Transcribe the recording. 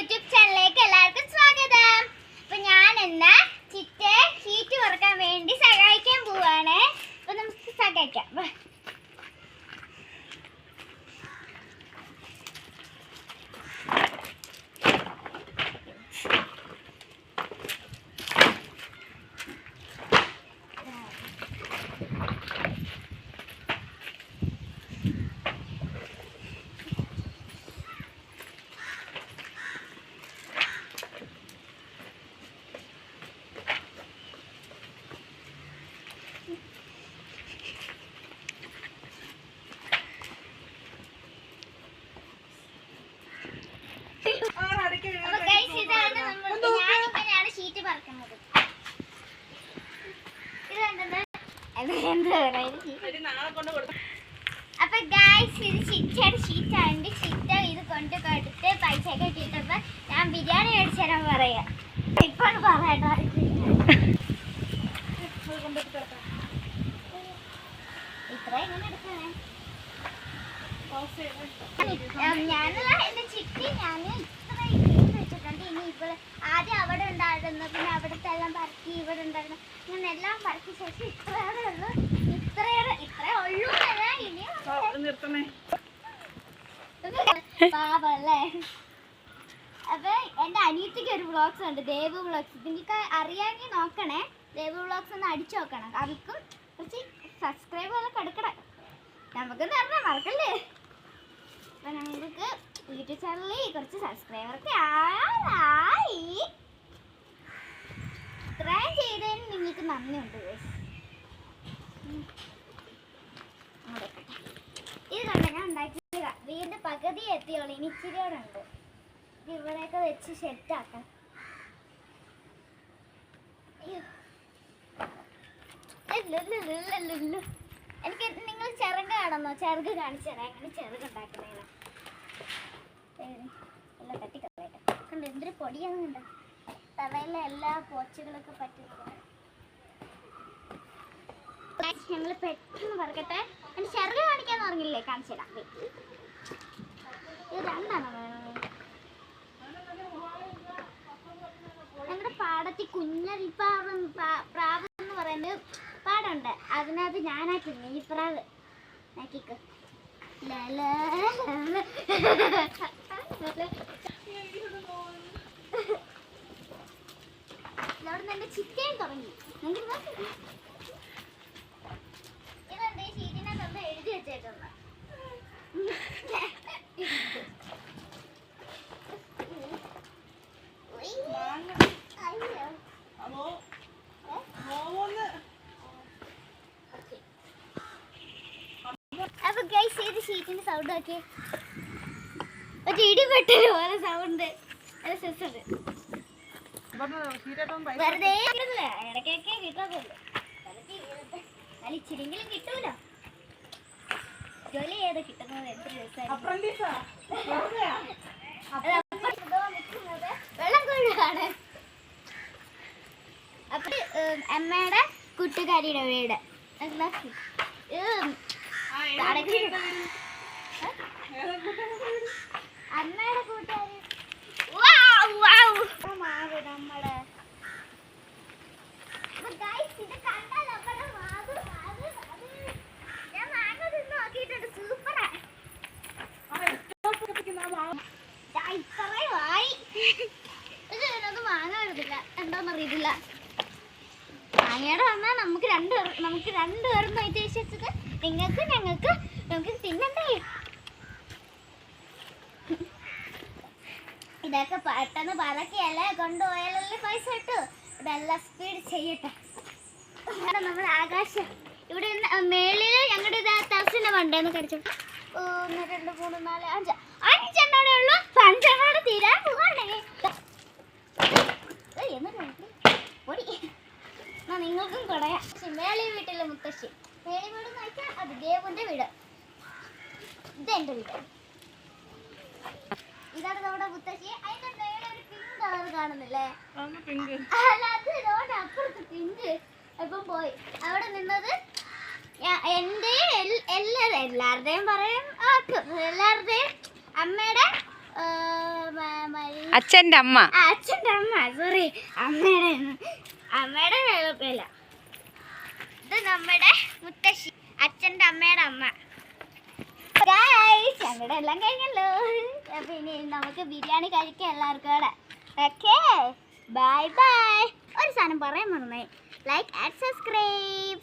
YouTube ചാനലിലേക്ക് എല്ലാവർക്കും സ്വാഗതം. അപ്പൊ ഞാൻ ഇന്ന് ചിറ്റയെ ഷീറ്റ് വറക്കാൻ വേണ്ടി സഹായിക്കാൻ പോവാണ്. അപ്പൊ നമുക്ക് സഹായിക്കാം. അപ്പൊ ഗൈസ് ഇത് ചിറ്റയുടെ ഷീറ്റാണ്. ചിറ്റ ഇത് കൊണ്ട് കൊടുത്ത് പൈസ ഒക്കെ കിട്ടുമ്പോ ഞാൻ ബിരിയാണി മേടിച്ചു തരാൻ പറയാ. ഇപ്പാണ് പറയട്ടോ. ഇത്ര ഇങ്ങനെ എടുക്കണേ. ഞാനല്ല എന്റെ ചിറ്റി ഞാൻ ഇത്ര വെച്ചിട്ടുണ്ട്. ഇനി ഇപ്പോൾ ആദ്യം അവിടെ ഉണ്ടായിരുന്നു, പിന്നെ അവിടുത്തെ എല്ലാം പറക്കി, ഇവിടെ ഉണ്ടായിരുന്നു, ഞാൻ എല്ലാം പറക്കി ശേഷം ഇത്രേ ഉള്ളൂ. ഇത്രേ ഉള്ളൂ ഇനി പാപല്ലേ. അപ്പൊ എന്റെ അനിയത്തിക്ക് ഒരു വ്ളോഗ്സ് ഉണ്ട്, ദേവു വ്ളോഗ്സ്. നിങ്ങൾക്ക് അറിയാമെങ്കിൽ നോക്കണേ. ദേവു വ്ളോഗ്സ് ഒന്ന് അടിച്ചു നോക്കണം. അവർക്കും കുറച്ച് സബ്സ്ക്രൈബ് കൊടുക്കണം. നമുക്ക് തരണം, മറക്കല്ലേ. അപ്പൊ ഞങ്ങൾക്ക് യൂട്യൂബ് ചാനലിൽ കുറച്ച് സബ്സ്ക്രൈബർക്ക് ആയി. ഇത്രയും ചെയ്തതിന് നിങ്ങൾക്ക് നന്ദിയുണ്ട്. ഇത് കണ്ട ഞാൻ ഉണ്ടാക്കിയ വീടിന്റെ പകുതി എത്തിയോളൂ. ഇനി ഇച്ചിരിയോടെ ഉണ്ട്. ഇവിടെയൊക്കെ വെച്ച് സെറ്റാക്കാം. എനിക്ക് നിങ്ങൾ ചിറക് കാണുന്നോ? ചിറക് കാണിച്ചു തരാം. എങ്ങനെ ചിറക് ഉണ്ടാക്കുന്നതിന് എല്ലാം തട്ടിക്കളയട്ടെ. കണ്ടോ എന്തൊരു പൊടിയാകുന്നുണ്ട്. തവയിലെ എല്ലാ പോച്ചകളൊക്കെ പറ്റുന്നത്. ഞങ്ങൾ പെട്ടെന്ന് പറക്കട്ടെ. എന്റെ ചിറക് കാണിക്കാന്ന് പറഞ്ഞില്ലേ, കാണിച്ചു തരാം. ഇത് രണ്ടാണോ വേണം? ഞങ്ങളുടെ പാടത്തിൽ കുഞ്ഞരിപ്പാവ് പ്രാവ് എന്ന് പറയുന്നത് പാടുണ്ട്. അതിനകത്ത് ഞാനാക്കുന്നു ഈ പ്രാവ്. നോക്കിക്കോ. അവിടെ നിന്ന് ചിക്കൻ തുടങ്ങി. ഇതെന്താ ഈ ഷീറ്റിനകത്ത് എഴുതി വെച്ചേക്കുന്ന? അപ്പൊ ഗൈസ് ഇത് ഷീറ്റിന്റെ സൗണ്ട് ആക്കി ഒരു ഇടിപെട്ടൊരു പോലെ സൗണ്ട്. അത് സെൻസർ വെറുതെ ഇടയ്ക്കൊക്കെ കിട്ടാത്തുള്ളൂ. അതിൽ ഇച്ചിരിയെങ്കിലും കിട്ടൂലോ. ജോലി ചെയ്ത് കിട്ടുന്നത് എത്ര ദിവസമാണ്. വെള്ളം കൊഴുവാണ്. അപ്പൊ അമ്മയുടെ കൂട്ടുകാരിയുടെ വീട്. അമ്മയുടെ കൂട്ടുകാരി മാവ് നമ്മള്. ഇത് കണ്ടാൽ നമ്മുടെ മാവ് ഞാൻ മാങ്ങ തിന്ന് നോക്കിയിട്ടുണ്ട്. സൂപ്പറാ. ഇത്രയുമായി ഇത് മാങ്ങ എടുത്തില്ല. എന്താന്നറിയത്തില്ല. മാങ്ങയുടെ വന്നാൽ നമുക്ക് രണ്ടുപേരും ഉദ്ദേശിച്ചത് നിങ്ങൾക്ക് ഞങ്ങൾക്ക് നമുക്ക് തിന്നണ്ടേ. ഇതൊക്കെ പെട്ടെന്ന് പറക്കിയല്ലേ കൊണ്ടുപോയാലല്ലേ പൈസ കിട്ടു. ഇതെല്ലാം സ്പീഡ് ചെയ്യട്ടെ. നമ്മൾ ആകാശം ഇവിടെ മേളില് ഞങ്ങളുടെ ടെറസിന്റെ മണ്ടേന്ന് കടിച്ചു. 1 2 3 4 5 ഉള്ളൂ. 5 തീരാൻ പോവാണേ. പൊടി നിങ്ങൾക്കും കൊടയാം. മേളി വീട്ടിലെ മുത്തശ്ശി. മേളി വീട് നോക്കിയാൽ അത് ദേവുന്റെ വീട്. ഇതെന്റെ വീട്. ഇതാണ് നമ്മുടെ മുത്തശ്ശി. അതിന്റെ മേലെ ഒരു പിങ്ക് കളർ കാണുന്നില്ലേ? അല്ല, അത് അപ്പുറത്ത് പിങ്ക്. ഇപ്പം പോയി അവിടെ നിന്നത് എൻ്റെ എല്ലാവരുടെയും പറയും. എല്ലാവരുടെയും അമ്മയുടെ അച്ഛൻ്റെ അമ്മ. അച്ഛൻ്റെ അമ്മ, സോറി, അമ്മയുടെ കുഴപ്പമില്ല. ഇത് നമ്മുടെ മുത്തശ്ശി, അച്ഛൻ്റെ അമ്മയുടെ അമ്മ. ഗൈസ്, ഞങ്ങളുടെ എല്ലാം കഴിഞ്ഞല്ലോ. അപ്പൊ ഇനി നമുക്ക് ബിരിയാണി കഴിക്കാം എല്ലാവർക്കും കൂടെ. Okay, bye bye. ഒരു സാധനം പറയാൻ മറന്നേ, ലൈക്ക് ആൻഡ് സബ്സ്ക്രൈബ്.